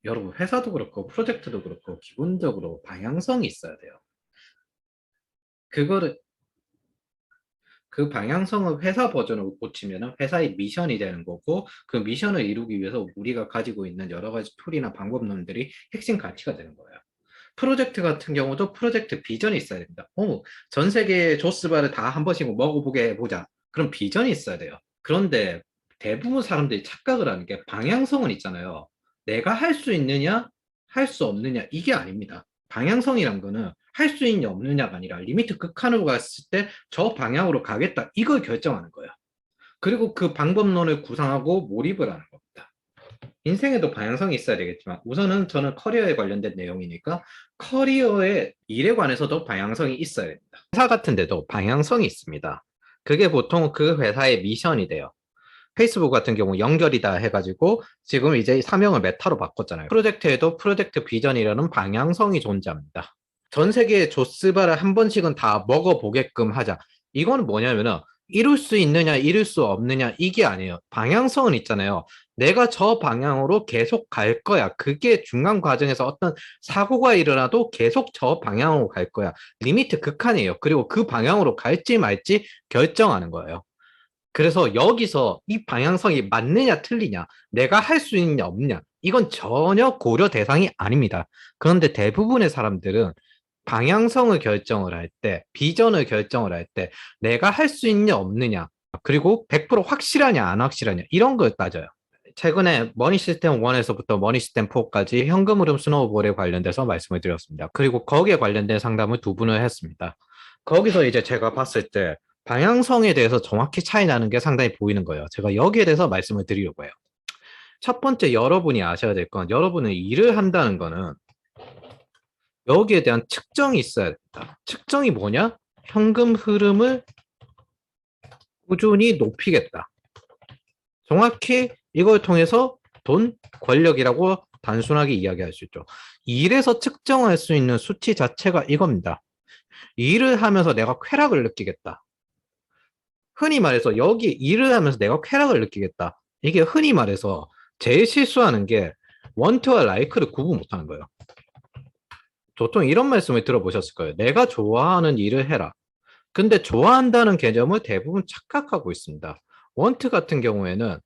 여러분, 회사도 그렇고 프로젝트도 그렇고 기본적으로 방향성이 있어야 돼요. 그거를 그 방향성을 회사 버전으로 고치면 회사의 미션이 되는 거고, 그 미션을 이루기 위해서 우리가 가지고 있는 여러 가지 툴이나 방법론들이 핵심 가치가 되는 거예요. 프로젝트 같은 경우도 프로젝트 비전이 있어야 됩니다. 전 세계의 조스바를 다 한 번씩 먹어보게 해보자. 그럼 비전이 있어야 돼요. 그런데 대부분 사람들이 착각을 하는 게 방향성은 있잖아요. 내가 할 수 있느냐, 할 수 없느냐, 이게 아닙니다. 방향성이란 거는 할 수 있냐, 없느냐가 아니라 리미트 극한으로 갔을 때 저 방향으로 가겠다. 이걸 결정하는 거예요. 그리고 그 방법론을 구상하고 몰입을 하는 겁니다. 인생에도 방향성이 있어야 되겠지만 우선은 저는 커리어에 관련된 내용이니까 커리어의 일에 관해서도 방향성이 있어야 됩니다. 회사 같은 데도 방향성이 있습니다. 그게 보통 그 회사의 미션이 돼요. 페이스북 같은 경우 연결이다 해가지고 지금 이제 사명을 메타로 바꿨잖아요. 프로젝트에도 프로젝트 비전이라는 방향성이 존재합니다. 전 세계의 조스바를 한 번씩은 다 먹어보게끔 하자. 이건 뭐냐면은 이룰 수 있느냐, 이룰 수 없느냐, 이게 아니에요. 방향성은 있잖아요. 내가 저 방향으로 계속 갈 거야. 그게 중간 과정에서 어떤 사고가 일어나도 계속 저 방향으로 갈 거야. 리미트 극한이에요. 그리고 그 방향으로 갈지 말지 결정하는 거예요. 그래서 여기서 이 방향성이 맞느냐 틀리냐, 내가 할 수 있느냐 없느냐, 이건 전혀 고려 대상이 아닙니다. 그런데 대부분의 사람들은 방향성을 결정을 할 때, 비전을 결정을 할 때, 내가 할 수 있느냐 없느냐, 그리고 100% 확실하냐 안 확실하냐, 이런 걸 따져요. 최근에 머니 시스템 1에서부터 머니 시스템 4까지 현금 흐름 스노우볼에 관련돼서 말씀을 드렸습니다. 그리고 거기에 관련된 상담을 두 분을 했습니다. 거기서 이제 제가 봤을 때 방향성에 대해서 정확히 차이 나는 게 상당히 보이는 거예요. 제가 여기에 대해서 말씀을 드리려고 해요. 첫 번째 여러분이 아셔야 될 건, 여러분은 일을 한다는 거는 여기에 대한 측정이 있어야 됩니다. 측정이 뭐냐? 현금 흐름을 꾸준히 높이겠다. 정확히 이걸 통해서 돈, 권력이라고 단순하게 이야기할 수 있죠. 일에서 측정할 수 있는 수치 자체가 이겁니다. 일을 하면서 내가 쾌락을 느끼겠다. 흔히 말해서 여기 일을 하면서 내가 쾌락을 느끼겠다. 이게 흔히 말해서 제일 실수하는 게 원트와 라이크를 구분 못하는 거예요. 보통 이런 말씀을 들어보셨을 거예요. 내가 좋아하는 일을 해라. 근데 좋아한다는 개념을 대부분 착각하고 있습니다. 원트 같은 경우에는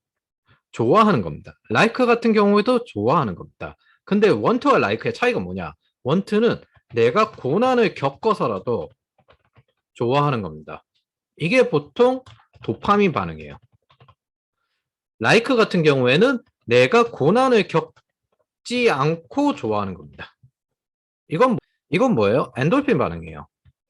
좋아하는 겁니다. 라이크 같은 경우에도 좋아하는 겁니다. 근데 원트와 라이크의 차이가 뭐냐? 원트는 내가 고난을 겪어서라도 좋아하는 겁니다. 이게 보통 도파민 반응이에요. 라이크 같은 경우에는 내가 고난을 겪지 않고 좋아하는 겁니다. 이건 뭐예요? 엔돌핀 반응이에요.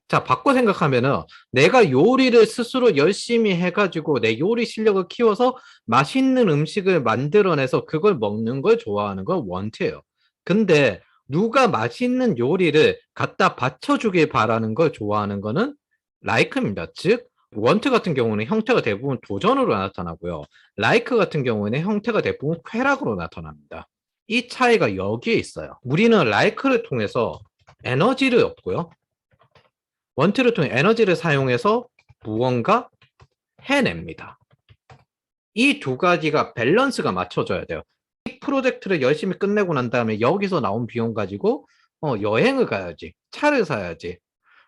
자, 바꿔 생각하면은 내가 요리를 스스로 열심히 해가지고 내 요리 실력을 키워서 맛있는 음식을 만들어내서 그걸 먹는 걸 좋아하는 건 원트예요. 근데 누가 맛있는 요리를 갖다 받쳐주길 바라는 걸 좋아하는 거는 라이크입니다. 즉, 원트 같은 경우는 형태가 대부분 도전으로 나타나고요. 라이크 같은 경우는 형태가 대부분 쾌락으로 나타납니다. 이 차이가 여기에 있어요. 우리는 라이크를 통해서 에너지를 얻고요. 원트를 통해 에너지를 사용해서 무언가 해냅니다. 이 두 가지가 밸런스가 맞춰져야 돼요. 이 프로젝트를 열심히 끝내고 난 다음에 여기서 나온 비용 가지고 여행을 가야지, 차를 사야지.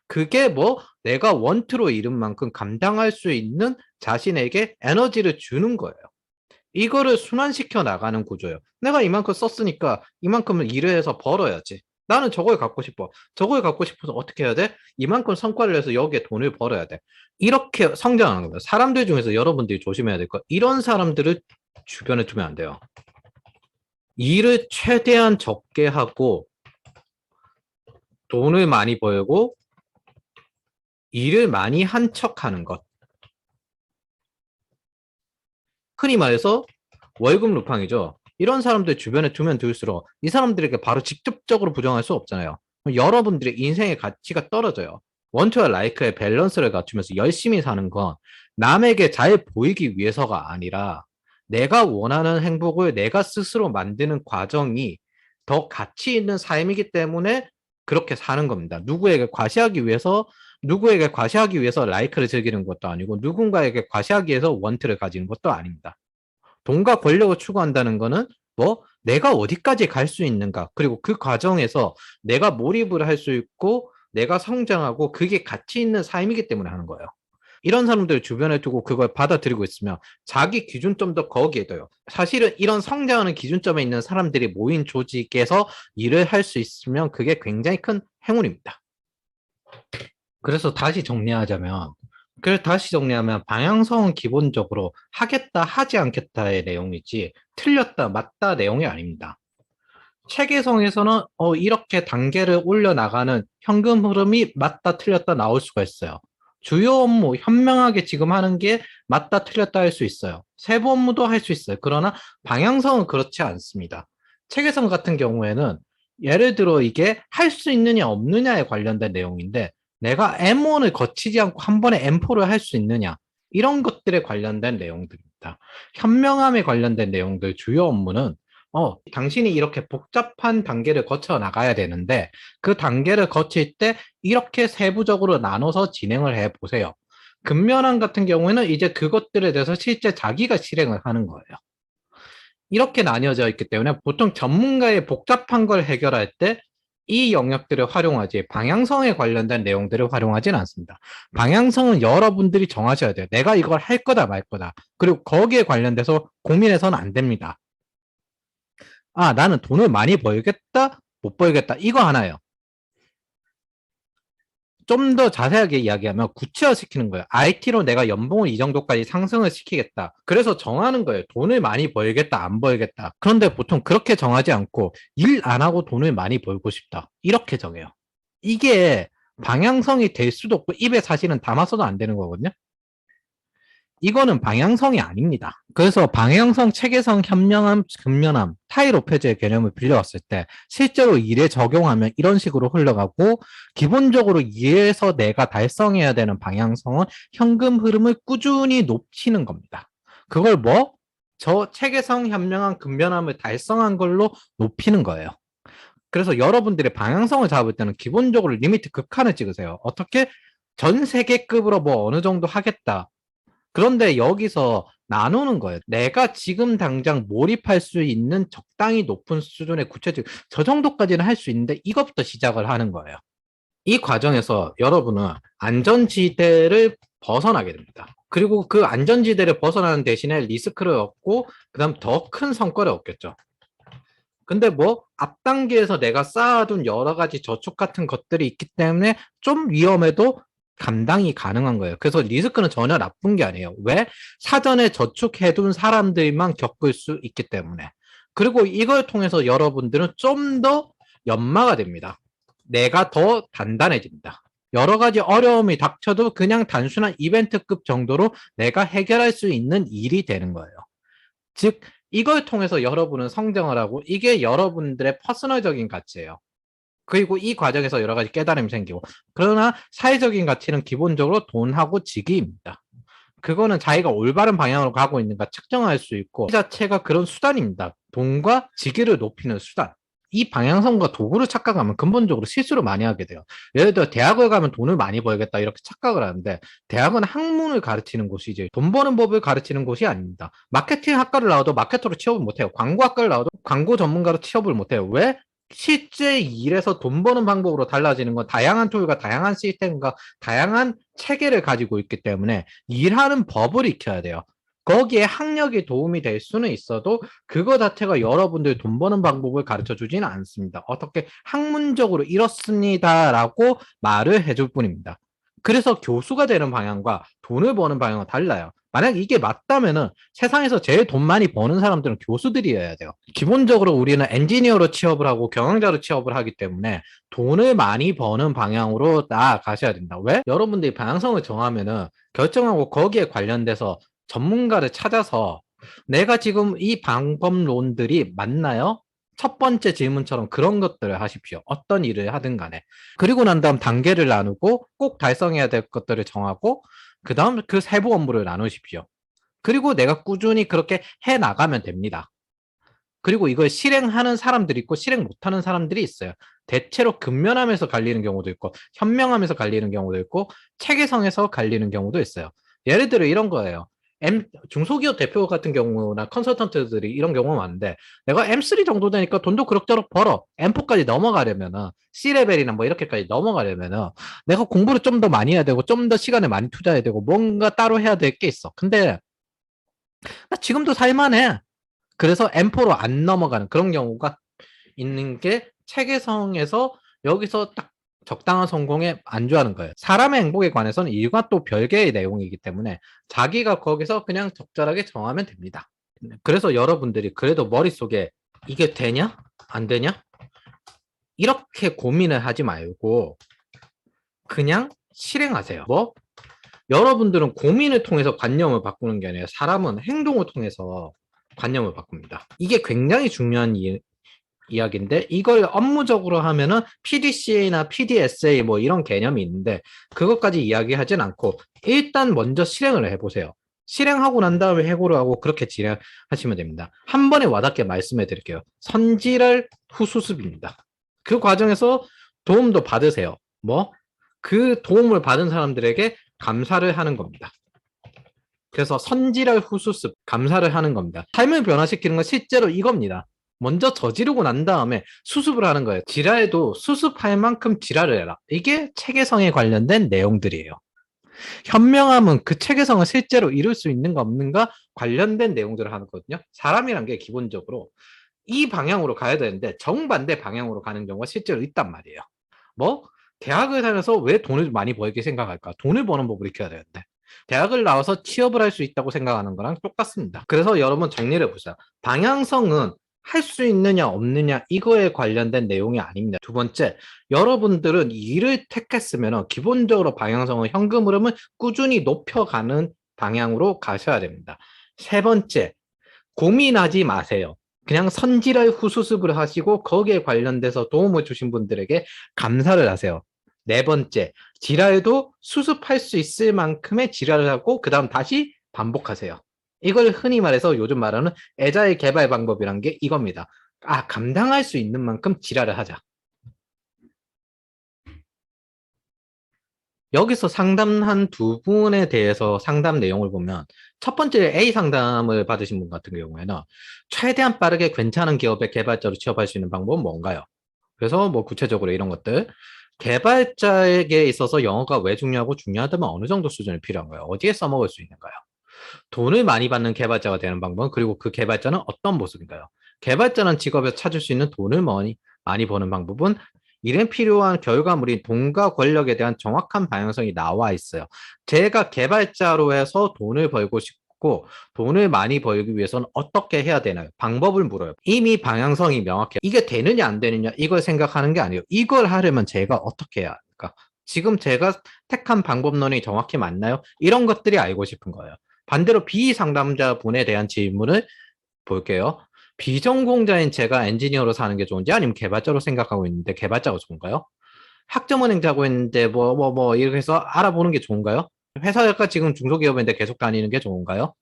그게 뭐 내가 원트로 이룬 만큼 감당할 수 있는 자신에게 에너지를 주는 거예요. 이거를 순환시켜 나가는 구조예요. 내가 이만큼 썼으니까 이만큼은 일을 해서 벌어야지. 나는 저걸 갖고 싶어. 저걸 갖고 싶어서 어떻게 해야 돼? 이만큼 성과를 내서 여기에 돈을 벌어야 돼. 이렇게 성장하는 겁니다. 사람들 중에서 여러분들이 조심해야 될 거. 이런 사람들을 주변에 두면 안 돼요. 일을 최대한 적게 하고 돈을 많이 벌고 일을 많이 한 척하는 것. 흔히 말해서 월급 루팡이죠. 이런 사람들 주변에 두면 둘수록 이 사람들에게 바로 직접적으로 부정할 수 없잖아요. 여러분들의 인생의 가치가 떨어져요. 원투와 라이크의 밸런스를 갖추면서 열심히 사는 건 남에게 잘 보이기 위해서가 아니라 내가 원하는 행복을 내가 스스로 만드는 과정이 더 가치 있는 삶이기 때문에 그렇게 사는 겁니다. 누구에게 과시하기 위해서 라이크를 즐기는 것도 아니고 누군가에게 과시하기 위해서 원트를 가지는 것도 아닙니다. 돈과 권력을 추구한다는 거는 뭐 내가 어디까지 갈 수 있는가, 그리고 그 과정에서 내가 몰입을 할 수 있고 내가 성장하고 그게 가치 있는 삶이기 때문에 하는 거예요. 이런 사람들 주변에 두고 그걸 받아들이고 있으면 자기 기준점도 거기에 둬요. 사실은 이런 성장하는 기준점에 있는 사람들이 모인 조직에서 일을 할 수 있으면 그게 굉장히 큰 행운입니다. 그래서 다시 정리하면 방향성은 기본적으로 하겠다, 하지 않겠다의 내용이지 틀렸다, 맞다 내용이 아닙니다. 체계성에서는 이렇게 단계를 올려나가는 현금 흐름이 맞다, 틀렸다 나올 수가 있어요. 주요 업무 현명하게 지금 하는 게 맞다, 틀렸다 할 수 있어요. 세부 업무도 할 수 있어요. 그러나 방향성은 그렇지 않습니다. 체계성 같은 경우에는 예를 들어 이게 할 수 있느냐 없느냐에 관련된 내용인데 내가 M1을 거치지 않고 한 번에 M4를 할 수 있느냐 이런 것들에 관련된 내용들입니다. 현명함에 관련된 내용들 주요 업무는 당신이 이렇게 복잡한 단계를 거쳐 나가야 되는데 그 단계를 거칠 때 이렇게 세부적으로 나눠서 진행을 해 보세요. 근면함 같은 경우에는 이제 그것들에 대해서 실제 자기가 실행을 하는 거예요. 이렇게 나뉘어져 있기 때문에 보통 전문가의 복잡한 걸 해결할 때 이 영역들을 활용하지 방향성에 관련된 내용들을 활용하지는 않습니다. 방향성은 여러분들이 정하셔야 돼요. 내가 이걸 할 거다 말 거다. 그리고 거기에 관련돼서 고민해서는 안 됩니다. 아, 나는 돈을 많이 벌겠다, 못 벌겠다. 이거 하나예요. 좀 더 자세하게 이야기하면 구체화시키는 거예요. IT로 내가 연봉을 이 정도까지 상승을 시키겠다. 그래서 정하는 거예요. 돈을 많이 벌겠다, 안 벌겠다. 그런데 보통 그렇게 정하지 않고 일 안 하고 돈을 많이 벌고 싶다. 이렇게 정해요. 이게 방향성이 될 수도 없고 입에 사실은 담아서도 안 되는 거거든요. 이거는 방향성이 아닙니다. 그래서 방향성, 체계성, 현명함, 근면함, 타이로페즈의 개념을 빌려왔을 때 실제로 일에 적용하면 이런 식으로 흘러가고 기본적으로 일에서 내가 달성해야 되는 방향성은 현금 흐름을 꾸준히 높이는 겁니다. 그걸 뭐? 저 체계성, 현명함, 근면함을 달성한 걸로 높이는 거예요. 그래서 여러분들이 방향성을 잡을 때는 기본적으로 리미트 극한을 찍으세요. 어떻게? 전 세계급으로 뭐 어느 정도 하겠다. 그런데 여기서 나누는 거예요. 내가 지금 당장 몰입할 수 있는 적당히 높은 수준의 구체적, 저 정도까지는 할 수 있는데 이것부터 시작을 하는 거예요. 이 과정에서 여러분은 안전지대를 벗어나게 됩니다. 그리고 그 안전지대를 벗어나는 대신에 리스크를 얻고, 그 다음 더 큰 성과를 얻겠죠. 근데 뭐, 앞 단계에서 내가 쌓아둔 여러 가지 저축 같은 것들이 있기 때문에 좀 위험해도 감당이 가능한 거예요. 그래서 리스크는 전혀 나쁜 게 아니에요. 왜? 사전에 저축해둔 사람들만 겪을 수 있기 때문에. 그리고 이걸 통해서 여러분들은 좀 더 연마가 됩니다. 내가 더 단단해집니다. 여러 가지 어려움이 닥쳐도 그냥 단순한 이벤트급 정도로 내가 해결할 수 있는 일이 되는 거예요. 즉, 이걸 통해서 여러분은 성장을 하고 이게 여러분들의 퍼스널적인 가치예요. 그리고 이 과정에서 여러 가지 깨달음이 생기고, 그러나 사회적인 가치는 기본적으로 돈하고 직위입니다. 그거는 자기가 올바른 방향으로 가고 있는가 측정할 수 있고, 이 자체가 그런 수단입니다. 돈과 직위를 높이는 수단. 이 방향성과 도구를 착각하면 근본적으로 실수를 많이 하게 돼요. 예를 들어 대학을 가면 돈을 많이 벌겠다 이렇게 착각을 하는데, 대학은 학문을 가르치는 곳이지 돈 버는 법을 가르치는 곳이 아닙니다. 마케팅 학과를 나와도 마케터로 취업을 못해요. 광고 학과를 나와도 광고 전문가로 취업을 못해요. 왜? 실제 일에서 돈 버는 방법으로 달라지는 건 다양한 툴과 다양한 시스템과 다양한 체계를 가지고 있기 때문에 일하는 법을 익혀야 돼요. 거기에 학력이 도움이 될 수는 있어도 그거 자체가 여러분들 돈 버는 방법을 가르쳐 주지는 않습니다. 어떻게 학문적으로 이렇습니다라고 말을 해줄 뿐입니다. 그래서 교수가 되는 방향과 돈을 버는 방향은 달라요. 만약 이게 맞다면은 세상에서 제일 돈 많이 버는 사람들은 교수들이어야 돼요. 기본적으로 우리는 엔지니어로 취업을 하고 경영자로 취업을 하기 때문에 돈을 많이 버는 방향으로 나아가셔야 된다. 왜? 여러분들이 방향성을 정하면은 결정하고 거기에 관련돼서 전문가를 찾아서 내가 지금 이 방법론들이 맞나요? 첫 번째 질문처럼 그런 것들을 하십시오. 어떤 일을 하든 간에. 그리고 난 다음 단계를 나누고 꼭 달성해야 될 것들을 정하고 그 다음 그 세부 업무를 나누십시오. 그리고 내가 꾸준히 그렇게 해 나가면 됩니다. 그리고 이걸 실행하는 사람들이 있고 실행 못하는 사람들이 있어요. 대체로 근면함에서 갈리는 경우도 있고 현명함에서 갈리는 경우도 있고 체계성에서 갈리는 경우도 있어요. 예를 들어 이런 거예요. 중소기업 대표 같은 경우나 컨설턴트들이 이런 경우가 많은데 내가 M3 정도 되니까 돈도 그럭저럭 벌어. M4까지 넘어가려면은 C레벨이나 뭐 이렇게까지 넘어가려면은 내가 공부를 좀 더 많이 해야 되고 좀 더 시간을 많이 투자해야 되고 뭔가 따로 해야 될 게 있어. 근데 나 지금도 살만해. 그래서 M4로 안 넘어가는 그런 경우가 있는 게 체계성에서 여기서 딱 적당한 성공에 안주하는 거예요. 사람의 행복에 관해서는 이유가 또 별개의 내용이기 때문에 자기가 거기서 그냥 적절하게 정하면 됩니다. 그래서 여러분들이 그래도 머릿속에 이게 되냐? 안 되냐? 이렇게 고민을 하지 말고 그냥 실행하세요. 뭐? 여러분들은 고민을 통해서 관념을 바꾸는 게 아니라 사람은 행동을 통해서 관념을 바꿉니다. 이게 굉장히 중요한 이야기인데 이걸 업무적으로 하면은 PDCA나 PDSA 뭐 이런 개념이 있는데 그것까지 이야기하진 않고 일단 먼저 실행을 해보세요. 실행하고 난 다음에 해고를 하고 그렇게 진행하시면 됩니다. 한 번에 와닿게 말씀해 드릴게요. 선지랄 후수습입니다. 그 과정에서 도움도 받으세요. 뭐? 그 도움을 받은 사람들에게 감사를 하는 겁니다. 그래서 선지랄 후수습, 감사를 하는 겁니다. 삶을 변화시키는 건 실제로 이겁니다. 먼저 저지르고 난 다음에 수습을 하는 거예요. 지랄도 수습할 만큼 지랄을 해라. 이게 체계성에 관련된 내용들이에요. 현명함은 그 체계성을 실제로 이룰 수 있는가 없는가 관련된 내용들을 하거든요. 사람이란 게 기본적으로 이 방향으로 가야 되는데 정반대 방향으로 가는 경우가 실제로 있단 말이에요. 뭐? 대학을 다녀서 왜 돈을 많이 벌게 생각할까? 돈을 버는 법을 익혀야 되는데. 대학을 나와서 취업을 할 수 있다고 생각하는 거랑 똑같습니다. 그래서 여러분 정리를 해보세요. 방향성은 할 수 있느냐 없느냐 이거에 관련된 내용이 아닙니다. 두 번째, 여러분들은 일을 택했으면 기본적으로 방향성은 현금 흐름을 꾸준히 높여가는 방향으로 가셔야 됩니다. 세 번째, 고민하지 마세요. 그냥 선지랄 후수습을 하시고 거기에 관련돼서 도움을 주신 분들에게 감사를 하세요. 네 번째, 지랄도 수습할 수 있을 만큼의 지랄을 하고 그 다음 다시 반복하세요. 이걸 흔히 말해서 요즘 말하는 애자의 개발 방법이란 게 이겁니다. 아, 감당할 수 있는 만큼 지랄을 하자. 여기서 상담한 두 분에 대해서 상담 내용을 보면 첫 번째 A 상담을 받으신 분 같은 경우에는 최대한 빠르게 괜찮은 기업의 개발자로 취업할 수 있는 방법은 뭔가요? 그래서 뭐 구체적으로 이런 것들 개발자에게 있어서 영어가 왜 중요하고 중요하다면 어느 정도 수준이 필요한가요? 어디에 써먹을 수 있는가요? 돈을 많이 받는 개발자가 되는 방법은 그리고 그 개발자는 어떤 모습인가요? 개발자는 직업에 찾을 수 있는 돈을 많이 버는 방법은 일에 필요한 결과물인 돈과 권력에 대한 정확한 방향성이 나와 있어요. 제가 개발자로 해서 돈을 벌고 싶고 돈을 많이 벌기 위해서는 어떻게 해야 되나요? 방법을 물어요. 이미 방향성이 명확해요. 이게 되느냐 안 되느냐 이걸 생각하는 게 아니에요. 이걸 하려면 제가 어떻게 해야 할까? 지금 제가 택한 방법론이 정확히 맞나요? 이런 것들이 알고 싶은 거예요. 반대로 비상담자 분에 대한 질문을 볼게요. 비전공자인 제가 엔지니어로 사는 게 좋은지 아니면 개발자로 생각하고 있는데 개발자가 좋은가요? 학점은행 자고 있는데 이렇게 해서 알아보는 게 좋은가요? 회사가 지금 중소기업인데 계속 다니는 게 좋은가요?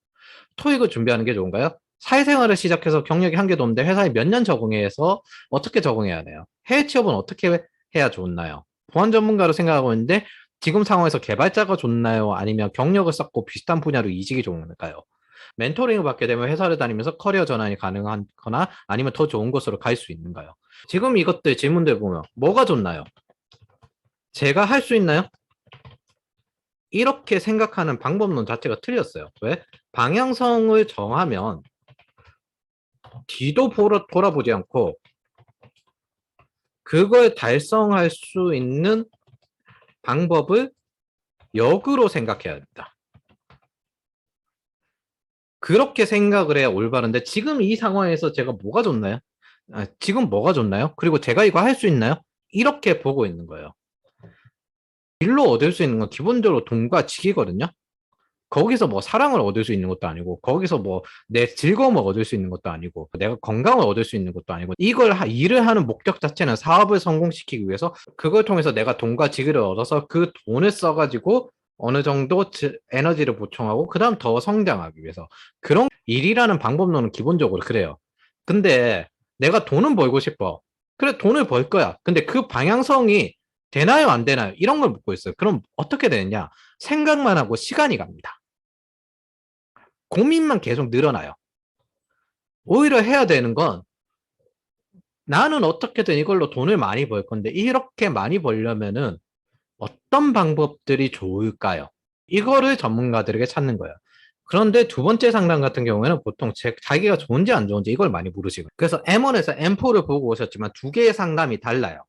토익을 준비하는 게 좋은가요? 사회생활을 시작해서 경력이 한 개도 없는데 회사에 몇 년 적응해서 어떻게 적응해야 하나요? 해외 취업은 어떻게 해야 좋나요? 보안 전문가로 생각하고 있는데 지금 상황에서 개발자가 좋나요? 아니면 경력을 쌓고 비슷한 분야로 이직이 좋은가요? 멘토링을 받게 되면 회사를 다니면서 커리어 전환이 가능하거나 아니면 더 좋은 곳으로 갈 수 있는가요? 지금 이것들 질문들 보면 뭐가 좋나요? 제가 할 수 있나요? 이렇게 생각하는 방법론 자체가 틀렸어요. 왜? 방향성을 정하면 뒤도 돌아보지 않고 그걸 달성할 수 있는 방법을 역으로 생각해야 된다. 그렇게 생각을 해야 올바른데 지금 이 상황에서 제가 뭐가 좋나요? 지금 뭐가 좋나요? 그리고 제가 이거 할 수 있나요? 이렇게 보고 있는 거예요. 일로 얻을 수 있는 건 기본적으로 돈과 직이거든요. 거기서 뭐 사랑을 얻을 수 있는 것도 아니고 거기서 뭐 내 즐거움을 얻을 수 있는 것도 아니고 내가 건강을 얻을 수 있는 것도 아니고 일을 하는 목적 자체는 사업을 성공시키기 위해서 그걸 통해서 내가 돈과 지위를 얻어서 그 돈을 써가지고 어느 정도 에너지를 보충하고 그 다음 더 성장하기 위해서 그런 일이라는 방법론은 기본적으로 그래요. 근데 내가 돈은 벌고 싶어. 그래 돈을 벌 거야. 근데 그 방향성이 되나요 안 되나요? 이런 걸 묻고 있어요. 그럼 어떻게 되느냐? 생각만 하고 시간이 갑니다. 고민만 계속 늘어나요. 오히려 해야 되는 건 나는 어떻게든 이걸로 돈을 많이 벌 건데 이렇게 많이 벌려면은 어떤 방법들이 좋을까요? 이거를 전문가들에게 찾는 거예요. 그런데 두 번째 상담 같은 경우에는 보통 자기가 좋은지 안 좋은지 이걸 많이 물으시고 그래서 M1에서 M4를 보고 오셨지만 두 개의 상담이 달라요.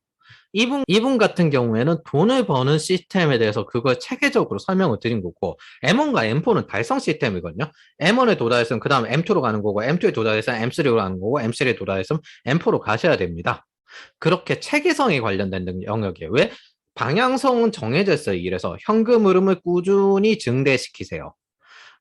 이분 같은 경우에는 돈을 버는 시스템에 대해서 그걸 체계적으로 설명을 드린 거고 M1과 M4는 달성 시스템이거든요. M1에 도달했으면 그 다음 M2로 가는 거고 M2에 도달했으면 M3로 가는 거고 M3에 도달했으면 M4로 가셔야 됩니다. 그렇게 체계성에 관련된 영역이에요. 왜? 방향성은 정해져 있어요. 이래서 현금 흐름을 꾸준히 증대시키세요.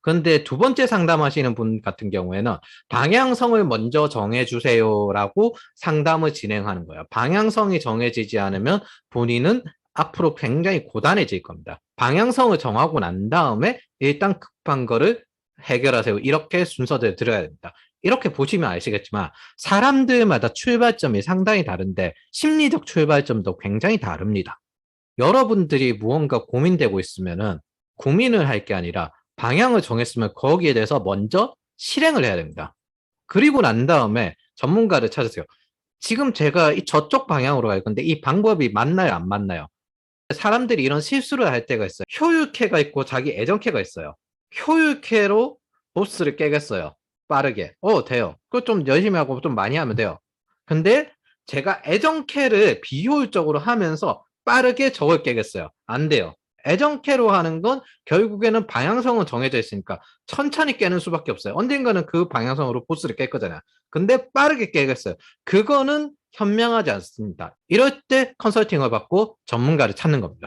그런데 두 번째 상담하시는 분 같은 경우에는 방향성을 먼저 정해주세요라고 상담을 진행하는 거예요. 방향성이 정해지지 않으면 본인은 앞으로 굉장히 고단해질 겁니다. 방향성을 정하고 난 다음에 일단 급한 거를 해결하세요. 이렇게 순서대로 들어야 됩니다. 이렇게 보시면 아시겠지만 사람들마다 출발점이 상당히 다른데 심리적 출발점도 굉장히 다릅니다. 여러분들이 무언가 고민되고 있으면은 고민을 할 게 아니라 방향을 정했으면 거기에 대해서 먼저 실행을 해야 됩니다. 그리고 난 다음에 전문가를 찾으세요. 지금 제가 저쪽 방향으로 갈 건데 이 방법이 맞나요? 안 맞나요? 사람들이 이런 실수를 할 때가 있어요. 효율캐가 있고 자기 애정캐가 있어요. 효율캐로 보스를 깨겠어요. 빠르게. 돼요. 그거 좀 열심히 하고 좀 많이 하면 돼요. 근데 제가 애정캐를 비효율적으로 하면서 빠르게 저걸 깨겠어요. 안 돼요. 애정캐로 하는 건 결국에는 방향성은 정해져 있으니까 천천히 깨는 수밖에 없어요. 언젠가는 그 방향성으로 보스를 깰 거잖아요. 근데 빠르게 깨겠어요. 그거는 현명하지 않습니다. 이럴 때 컨설팅을 받고 전문가를 찾는 겁니다.